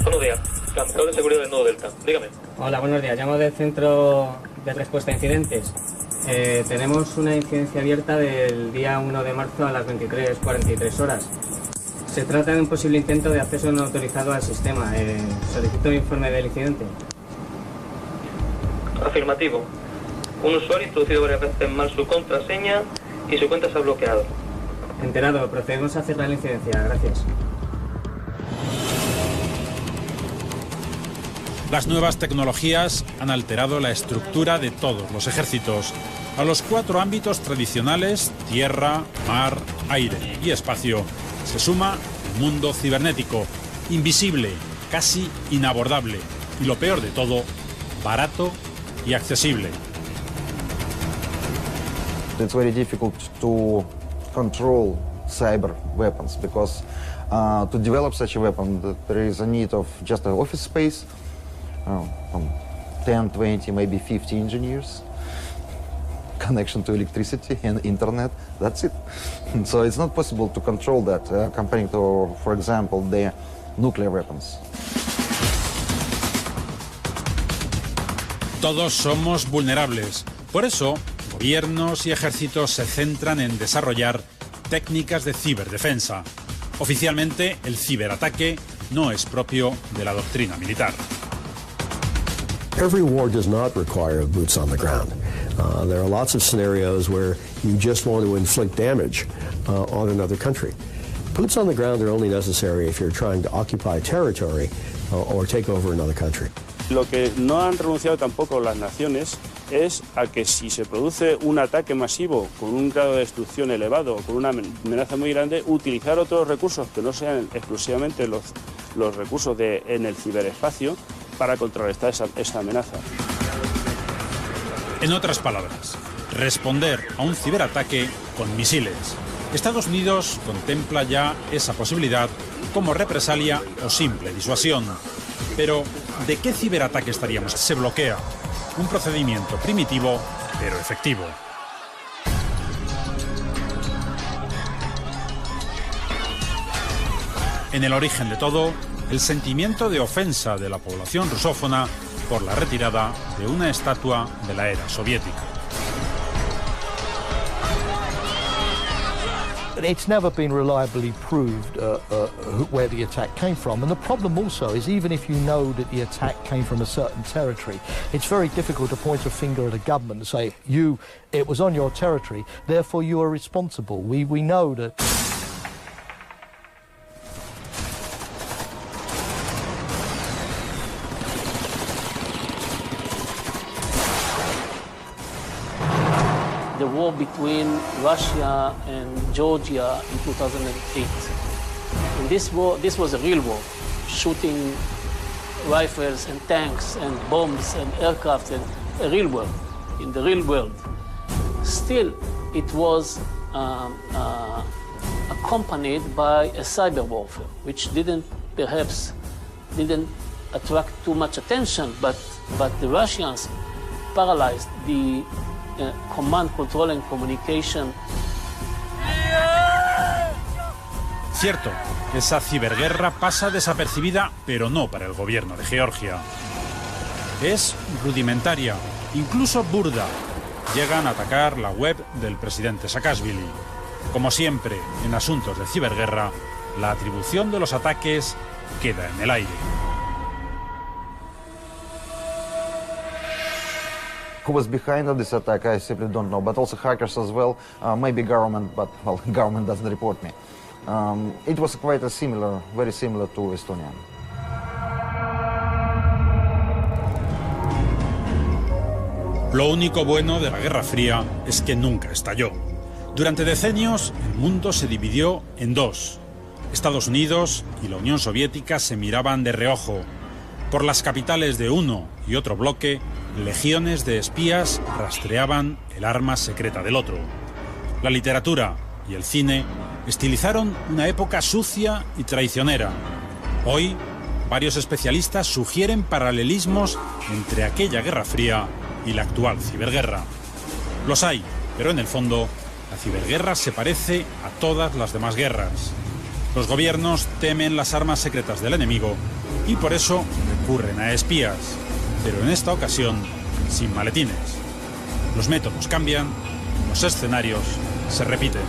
Buenos días, campeón de seguridad del Nodo Delta, dígame. Hola, buenos días. Llamo del Centro de Respuesta a Incidentes. Tenemos una incidencia abierta del día 1 de marzo a las 23:43 horas. Se trata de un posible intento de acceso no autorizado al sistema. Solicito un informe del incidente. Afirmativo. Un usuario ha introducido varias veces mal su contraseña y su cuenta se ha bloqueado. Enterado. Procedemos a cerrar la incidencia. Gracias. Las nuevas tecnologías han alterado la estructura de todos los ejércitos. A los 4 ámbitos tradicionales, tierra, mar, aire y espacio, se suma el mundo cibernético, invisible, casi inabordable y, lo peor de todo, barato y accesible. It's very difficult to control cyber weapons because to develop such a weapon there is a need of just an office space, 10, 20, maybe 50 engineers, connection to electricity and internet, that's it. So it's not possible to control that, comparing to, for example, the nuclear weapons. Todos somos vulnerables. Por eso, gobiernos y ejércitos se centran en desarrollar técnicas de ciberdefensa. Oficialmente, el ciberataque no es propio de la doctrina militar. Every war does not require boots on the ground. There are lots of scenarios where you just want to inflict damage on another country. Boots on the ground are only necessary if you're trying to occupy territory or take over another country. Lo que no han renunciado tampoco las naciones es a que si se produce un ataque masivo con un grado de destrucción elevado o con una amenaza muy grande, utilizar otros recursos que no sean exclusivamente los recursos en el ciberespacio para contrarrestar esa amenaza. En otras palabras, responder a un ciberataque con misiles. Estados Unidos contempla ya esa posibilidad como represalia o simple disuasión. Pero, ¿de qué ciberataque estaríamos? Se bloquea. Un procedimiento primitivo, pero efectivo. En el origen de todo, el sentimiento de ofensa de la población rusófona por la retirada de una estatua de la era soviética. It's never been reliably proved where the attack came from, and the problem also is even if you know that the attack came from a certain territory, it's very difficult to point a finger at a government and say, it was on your territory, therefore you are responsible. We know that. The war between Russia and Georgia in 2008. And this was a real war, shooting rifles and tanks and bombs and aircraft, and a real war, in the real world. Still, it was accompanied by a cyber warfare, which perhaps didn't attract too much attention, but the Russians paralyzed the command, control and communication. Cierto, esa ciberguerra pasa desapercibida, pero no para el gobierno de Georgia. Es rudimentaria, incluso burda. Llegan a atacar la web del presidente Saakashvili. Como siempre, en asuntos de ciberguerra, la atribución de los ataques queda en el aire. Who was behind of this attack, I simply don't know, but also hackers as well, maybe government, but well, government doesn't report me. It was quite a similar, very similar to Estonia. Lo único bueno de la Guerra Fría es que nunca estalló. Durante decenios, el mundo se dividió en dos. Estados Unidos y la Unión Soviética se miraban de reojo. Por las capitales de uno y otro bloque, legiones de espías rastreaban el arma secreta del otro. La literatura y el cine estilizaron una época sucia y traicionera. Hoy, varios especialistas sugieren paralelismos entre aquella Guerra Fría y la actual ciberguerra. Los hay, pero en el fondo, la ciberguerra se parece a todas las demás guerras. Los gobiernos temen las armas secretas del enemigo y por eso recurren a espías, pero en esta ocasión sin maletines. Los métodos cambian, los escenarios se repiten.